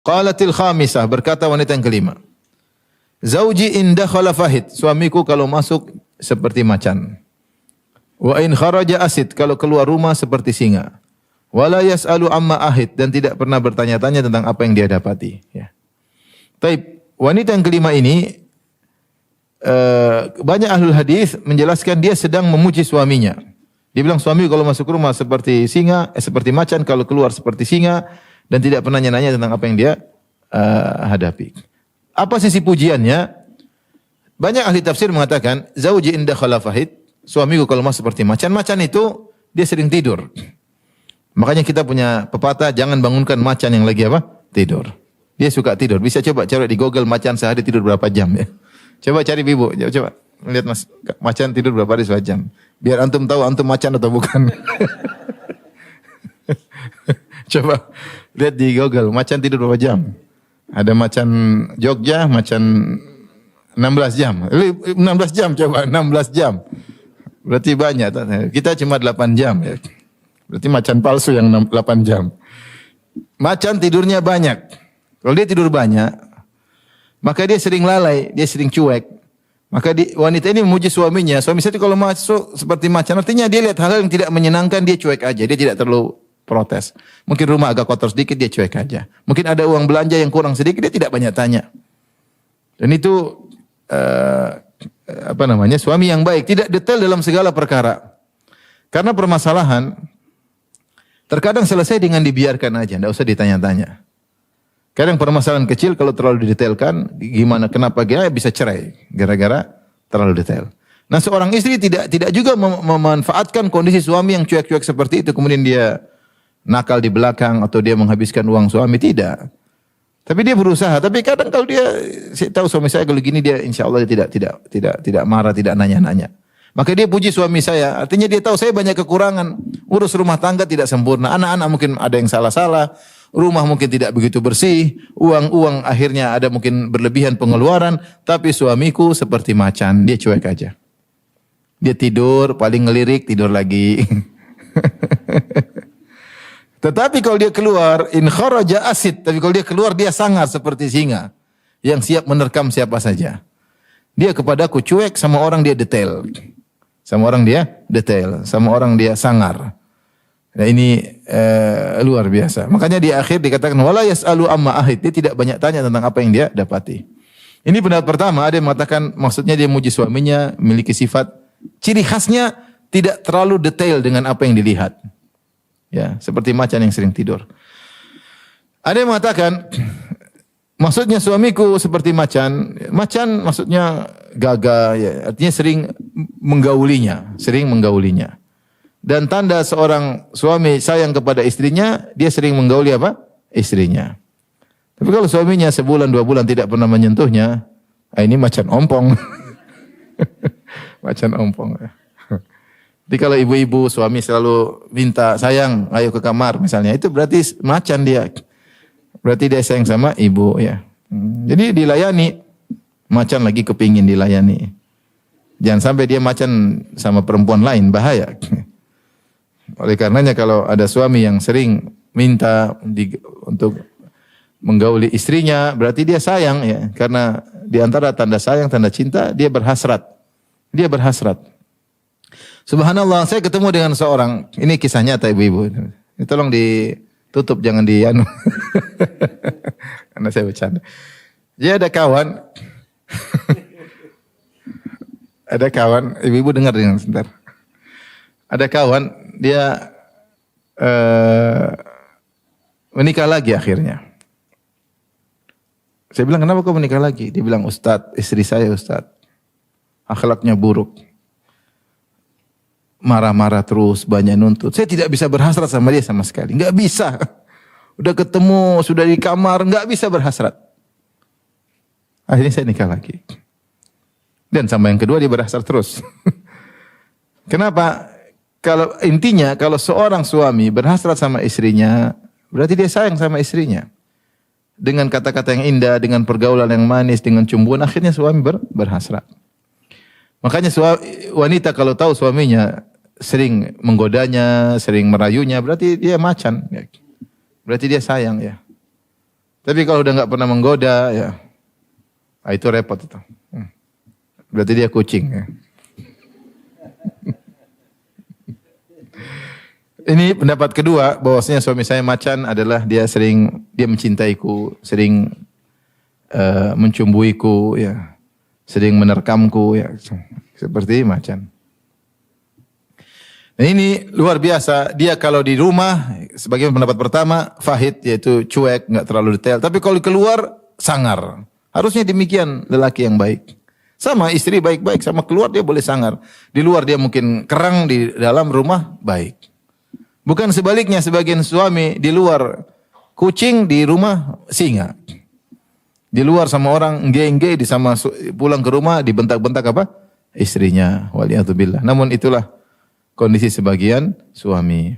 Qalatil khamisah, berkata wanita yang kelima. Zauji in dakhala fahid, suamiku kalau masuk seperti macan. Wa in kharaja asid, kalau keluar rumah seperti singa. Wala yas'alu amma ahid, dan tidak pernah bertanya-tanya tentang apa yang dia dapati. Ya. Taib, wanita yang kelima ini banyak ahlul hadis menjelaskan dia sedang memuji suaminya. Dia bilang suami kalau masuk rumah seperti singa, seperti macan, kalau keluar seperti singa, dan tidak pernah nanya tentang apa yang dia hadapi. Apa sisi pujiannya? Banyak ahli tafsir mengatakan, zauji inda khalafahid, suamiku kalau masuk seperti macan. Macan itu dia sering tidur. Makanya kita punya pepatah, jangan bangunkan macan yang lagi apa? Tidur. Dia suka tidur. Bisa coba cari di Google macan sehari tidur berapa jam ya. Coba cari Ibu, coba lihat Mas, macan tidur berapa hari sejam. Biar antum tahu antum macan atau bukan. Coba lihat di Google, macan tidur berapa jam? Ada macan Jogja, macan 16 jam. 16 jam coba, 16 jam. Berarti banyak. Kita cuma 8 jam ya. Berarti macan palsu yang 8 jam. Macan tidurnya banyak. Kalau dia tidur banyak, maka dia sering lalai, dia sering cuek. Maka wanita ini memuji suaminya. Suami saya itu kalau masuk seperti macan, artinya dia lihat hal-hal yang tidak menyenangkan, dia cuek aja. Dia tidak terlalu protes. Mungkin rumah agak kotor sedikit, dia cuek aja. Mungkin ada uang belanja yang kurang sedikit, dia tidak banyak tanya. Dan itu suami yang baik, tidak detail dalam segala perkara. Karena permasalahan terkadang selesai dengan dibiarkan aja, tidak usah ditanya-tanya. Kadang permasalahan kecil kalau terlalu didetailkan, gimana kenapa bisa cerai gara-gara terlalu detail. Nah, seorang istri tidak juga memanfaatkan kondisi suami yang cuek-cuek seperti itu, kemudian dia nakal di belakang atau dia menghabiskan uang suami, tidak. Tapi dia berusaha. Tapi kadang kalau saya tahu suami saya kalau gini, dia insya Allah dia tidak marah, tidak nanya-nanya. Maka dia puji suami saya. Artinya dia tahu saya banyak kekurangan. Urus rumah tangga tidak sempurna. Anak-anak mungkin ada yang salah-salah. Rumah mungkin tidak begitu bersih. Uang akhirnya ada mungkin berlebihan pengeluaran. Tapi suamiku seperti macan. Dia cuek aja. Dia tidur, paling ngelirik, tidur lagi. Tetapi kalau dia keluar, in kharaja asid. Tapi kalau dia keluar, dia sangar seperti singa. Yang siap menerkam siapa saja. Dia kepadaku cuek, sama orang dia detail. Sama orang dia detail. Sama orang dia sangar. Nah ini luar biasa. Makanya di akhir dikatakan, wala yas'alu amma ahid. Dia tidak banyak tanya tentang apa yang dia dapati. Ini pendapat pertama, ada yang mengatakan, maksudnya dia muji suaminya, memiliki sifat. Ciri khasnya tidak terlalu detail dengan apa yang dilihat. Ya, seperti macan yang sering tidur. Ada yang mengatakan, maksudnya suamiku seperti macan. Macan maksudnya gagah, ya, artinya sering menggaulinya. Dan tanda seorang suami sayang kepada istrinya, dia sering menggauli apa? Istrinya. Tapi kalau suaminya sebulan, 2 bulan tidak pernah menyentuhnya, ini macan ompong. Macan ompong. Jadi kalau ibu-ibu suami selalu minta sayang, ayo ke kamar misalnya, itu berarti macan dia. Berarti dia sayang sama ibu ya. Jadi dilayani, macan lagi kepingin dilayani. Jangan sampai dia macan sama perempuan lain, bahaya. Oleh karenanya kalau ada suami yang sering minta untuk menggauli istrinya, berarti dia sayang ya. Karena di antara tanda sayang, tanda cinta, dia berhasrat. Subhanallah, saya ketemu dengan seorang, ini kisah nyata ibu-ibu. Ini tolong ditutup, jangan karena saya bercanda. Dia ada kawan, ibu-ibu dengar dengan sebentar. Ada kawan, dia menikah lagi akhirnya. Saya bilang, kenapa kau menikah lagi? Dia bilang, Ustadz, istri saya Ustadz, akhlaknya buruk. Marah-marah terus, banyak nuntut. Saya tidak bisa berhasrat sama dia sama sekali. Enggak bisa. Udah ketemu, sudah di kamar, enggak bisa berhasrat. Akhirnya saya nikah lagi. Dan sama yang kedua dia berhasrat terus. Kenapa? Kalau seorang suami berhasrat sama istrinya, berarti dia sayang sama istrinya. Dengan kata-kata yang indah, dengan pergaulan yang manis, dengan cumbuan, akhirnya suami berhasrat. Makanya wanita kalau tahu suaminya sering menggodanya, sering merayunya, berarti dia macan. Berarti dia sayang ya. Tapi kalau udah nggak pernah menggoda, ya, itu repot itu. Berarti dia kucing. Ya. Ini pendapat kedua, bahwasanya suami saya macan adalah dia mencintaiku, sering mencumbuiku, ya, sering menerkamku, ya, seperti macan. Nah, ini luar biasa. Dia kalau di rumah, sebagai pendapat pertama, fahid, yaitu cuek, nggak terlalu detail. Tapi kalau keluar, sangar. Harusnya demikian lelaki yang baik. Sama istri baik-baik, sama keluar dia boleh sangar. Di luar dia mungkin kerang, di dalam rumah baik. Bukan sebaliknya, sebagian suami di luar kucing, di rumah singa. Di luar sama orang engge-engge, pulang ke rumah dibentak-bentak apa? Istrinya. Waliyatubillah. Namun itulah kondisi sebagian suami.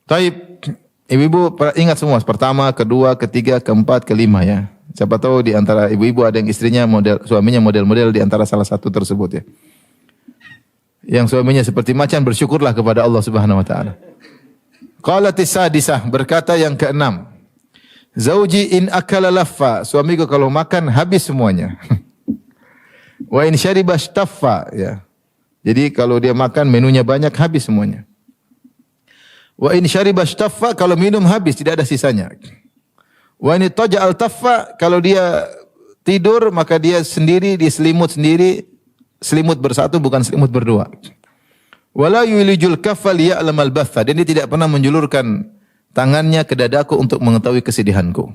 Taib, ibu-ibu ingat semua, pertama, kedua, ketiga, keempat, kelima ya. Siapa tahu di antara ibu-ibu ada yang istrinya suaminya model-model di antara salah satu tersebut ya. Yang suaminya seperti macan, bersyukurlah kepada Allah Subhanahu wa taala. Qalatis sadisah, berkata yang keenam. Zauji in akala laffa, suamiku kalau makan habis semuanya. Wa in syariba shtaffa, ya. Jadi kalau dia makan menunya banyak, habis semuanya. Wa in syariba shtaffa, kalau minum habis, tidak ada sisanya. Wa in taja al-taffa, kalau dia tidur maka dia sendiri, dia selimut sendiri, selimut bersatu bukan selimut berdua. Wala yulijul kaffa liya'lam al-batha, dan dia tidak pernah menjulurkan tangannya ke dadaku untuk mengetahui kesedihanku.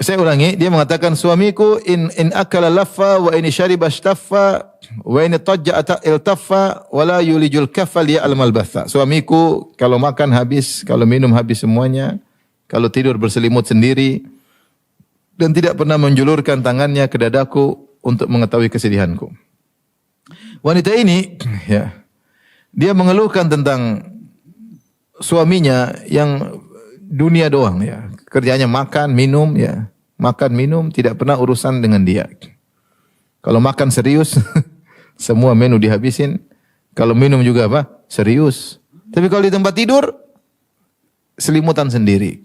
Saya ulangi, dia mengatakan suamiku in akala laffa wa in syariba shtaffa wa in tajja iltaffa wa la yulijul kaffa liya'lam al-batha. Suamiku kalau makan habis, kalau minum habis semuanya, kalau tidur berselimut sendiri dan tidak pernah menjulurkan tangannya ke dadaku untuk mengetahui kesedihanku. Wanita ini ya, dia mengeluhkan tentang suaminya yang dunia doang ya. Kerjanya makan, minum ya. Makan, minum, tidak pernah urusan dengan dia. Kalau makan serius, semua menu dihabisin. Kalau minum juga apa? Serius. Tapi kalau di tempat tidur, selimutan sendiri.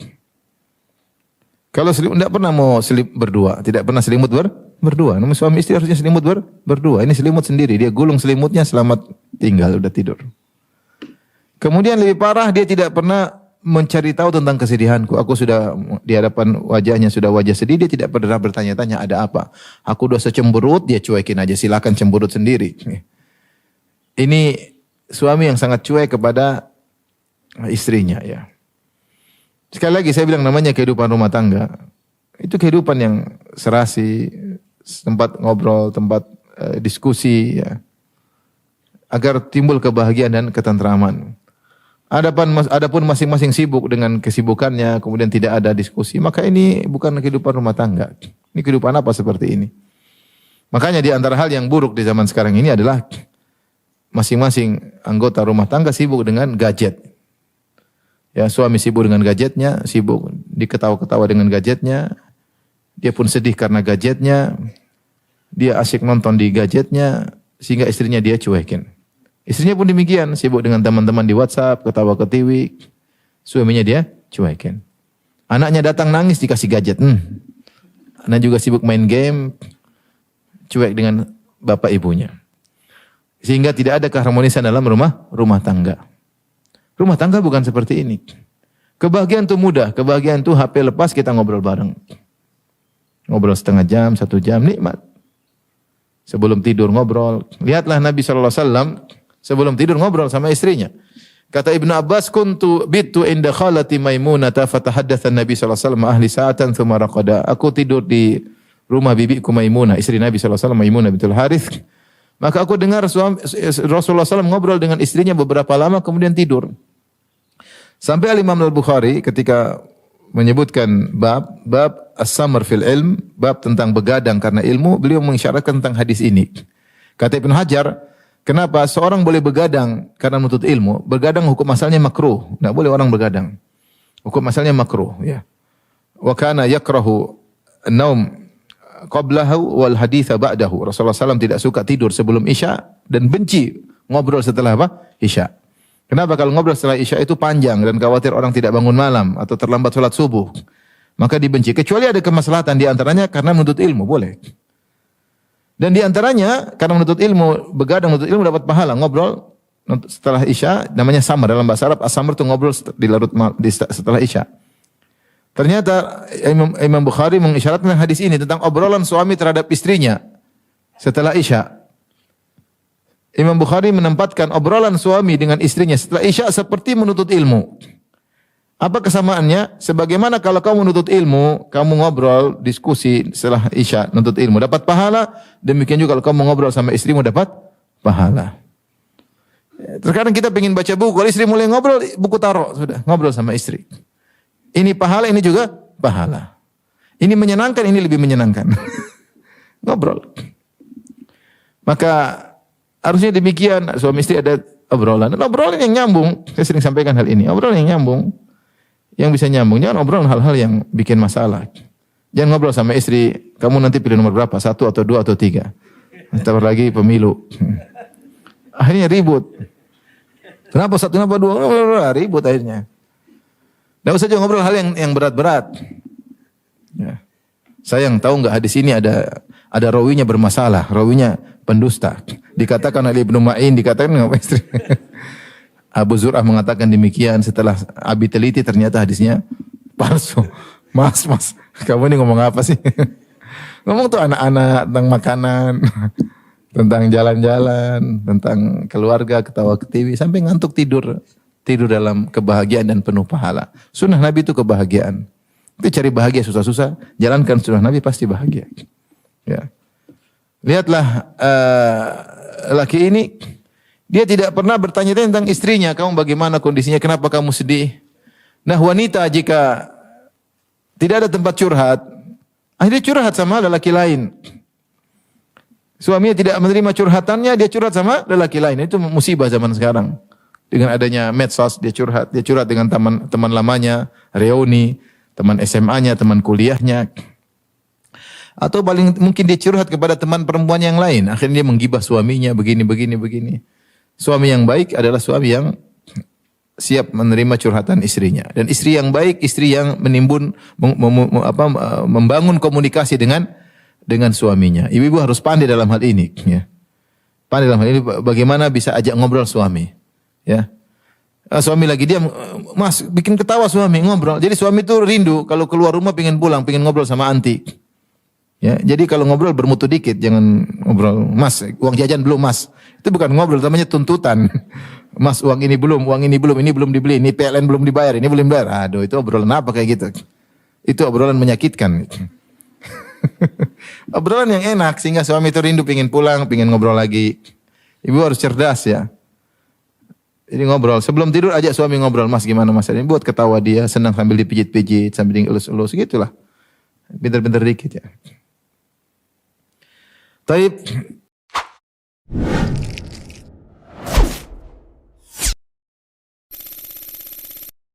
Kalau selimut, tidak pernah mau berdua. Tidak pernah selimut berdua. Namun suami istri harusnya selimut berdua. Ini selimut sendiri. Dia gulung selimutnya, selamat tinggal, udah tidur. Kemudian lebih parah, dia tidak pernah mencari tahu tentang kesedihanku. Aku sudah di hadapan wajahnya, sudah wajah sedih, dia tidak pernah bertanya-tanya ada apa. Aku dosa cemberut, dia cuekin aja, silakan cemberut sendiri. Ini suami yang sangat cuek kepada istrinya ya. Sekali lagi saya bilang namanya kehidupan rumah tangga. Itu kehidupan yang serasi, tempat ngobrol, tempat diskusi ya. Agar timbul kebahagiaan dan ketentraman. Adapun masing-masing sibuk dengan kesibukannya, kemudian tidak ada diskusi, maka ini bukan kehidupan rumah tangga. Ini kehidupan apa seperti ini? Makanya di antara hal yang buruk di zaman sekarang ini adalah masing-masing anggota rumah tangga sibuk dengan gadget. Ya, suami sibuk dengan gadgetnya, sibuk diketawa-ketawa dengan gadgetnya. Dia pun sedih karena gadgetnya. Dia asyik nonton di gadgetnya sehingga istrinya dia cuekin. Istrinya pun demikian, sibuk dengan teman-teman di WhatsApp, ketawa ke TV. Suaminya dia cuekin. Anaknya datang nangis dikasih gadget. Anak juga sibuk main game, cuek dengan bapak ibunya. Sehingga tidak ada keharmonisan dalam rumah tangga. Rumah tangga bukan seperti ini. Kebahagiaan itu mudah, kebahagiaan itu HP lepas kita ngobrol bareng. Ngobrol setengah jam, 1 jam, nikmat. Sebelum tidur ngobrol. Lihatlah Nabi SAW sebelum tidur ngobrol sama istrinya. Kata Ibnu Abbas, kuntu bitu inda khalati Maimunah fatahaddatsa Nabi sallallahu alaihi wasallam ahli sa'atan tsumma raqada. Aku tidur di rumah bibiku Maimunah, istri Nabi sallallahu alaihi wasallam, Maimunah bintul Harits. Maka aku dengar Rasulullah SAW ngobrol dengan istrinya beberapa lama kemudian tidur. Sampai Imam Al-Bukhari ketika menyebutkan bab as-samar fil ilm, bab tentang begadang karena ilmu, beliau mengisyaratkan tentang hadis ini. Kata Ibnu Hajar, kenapa seorang boleh begadang karena menuntut ilmu? Begadang hukum asalnya makruh. Tidak boleh orang begadang. Hukum asalnya makruh. Ya. Wa kana yakrahu an-naum qablahu wal haditha ba'dahu. Rasulullah SAW tidak suka tidur sebelum Isya dan benci ngobrol setelah apa? Isya. Kenapa? Kalau ngobrol setelah Isya itu panjang dan khawatir orang tidak bangun malam atau terlambat sholat subuh. Maka dibenci. Kecuali ada kemaslahatan, di antaranya karena menuntut ilmu, boleh. Dan di antaranya karena menuntut ilmu, begadang menuntut ilmu dapat pahala. Ngobrol setelah Isya, namanya samar. Dalam bahasa Arab, as-samar itu ngobrol setelah Isya. Ternyata Imam Bukhari mengisyaratkan hadis ini tentang obrolan suami terhadap istrinya setelah Isya. Imam Bukhari menempatkan obrolan suami dengan istrinya setelah Isya seperti menuntut ilmu. Apa kesamaannya? Sebagaimana kalau kamu menuntut ilmu, kamu ngobrol, diskusi setelah Isya, menuntut ilmu, dapat pahala. Demikian juga kalau kamu ngobrol sama istrimu, dapat pahala. Terkadang kita ingin baca buku, kalau istri mulai ngobrol, buku taruh, sudah, ngobrol sama istri. Ini pahala, ini juga pahala. Ini menyenangkan, ini lebih menyenangkan. Ngobrol. Maka harusnya demikian, suami istri ada obrolan. Dan obrolan yang nyambung, saya sering sampaikan hal ini, obrolan yang nyambung, yang bisa nyambung. Jangan obrolan hal-hal yang bikin masalah. Jangan ngobrol sama istri, kamu nanti pilih nomor berapa, 1 atau 2 atau 3. Ntar lagi pemilu. Akhirnya ribut. Kenapa 1, kenapa 2? Ribut akhirnya. Tidak usah juga ngobrol hal yang berat-berat. Ya. Sayang, tahu nggak hadis ini ada rawinya bermasalah, rawinya pendusta. Dikatakan oleh Ibnu Ma'in, dikatakan sama istri. Abu Zur'ah mengatakan demikian, setelah Abi teliti ternyata hadisnya palsu. Mas, kamu ini ngomong apa sih? Ngomong tuh anak-anak, tentang makanan, tentang jalan-jalan, tentang keluarga, ketawa ke TV, sampai ngantuk tidur. Tidur dalam kebahagiaan dan penuh pahala. Sunnah Nabi itu kebahagiaan. Itu cari bahagia susah-susah, jalankan sunnah Nabi pasti bahagia. Ya. Lihatlah laki ini, dia tidak pernah bertanya tentang istrinya, kamu bagaimana kondisinya, kenapa kamu sedih. Nah wanita jika tidak ada tempat curhat, akhirnya curhat sama lelaki lain. Suaminya tidak menerima curhatannya, dia curhat sama lelaki lain. Itu musibah zaman sekarang. Dengan adanya medsos, dia curhat dengan teman lamanya, reuni, teman SMA-nya, teman kuliahnya. Atau paling mungkin dia curhat kepada teman perempuan yang lain. Akhirnya dia menggibah suaminya, begini. Suami yang baik adalah suami yang siap menerima curhatan istrinya. Dan istri yang baik, istri yang membangun komunikasi dengan suaminya. Ibu-ibu harus pandai dalam hal ini. Ya. Pandai dalam hal ini, bagaimana bisa ajak ngobrol suami. Ya. Suami lagi diam, mas bikin ketawa suami, ngobrol. Jadi suami itu rindu, kalau keluar rumah pengen pulang, pengen ngobrol sama anti. Ya, jadi kalau ngobrol bermutu dikit, jangan ngobrol, mas uang jajan belum mas. Itu bukan ngobrol, namanya tuntutan. Mas uang ini belum, ini belum dibeli, ini PLN belum dibayar, ini belum dibayar. Aduh, itu obrolan apa kayak gitu? Itu obrolan menyakitkan. Obrolan yang enak, sehingga suami itu rindu, pengen pulang, pengen ngobrol lagi. Ibu harus cerdas ya. Jadi ngobrol, sebelum tidur ajak suami ngobrol, mas gimana mas? Ini buat ketawa dia, senang sambil dipijit-pijit, sambil dielus-elus, gitulah. Pinter-pinter dikit ya. Taib,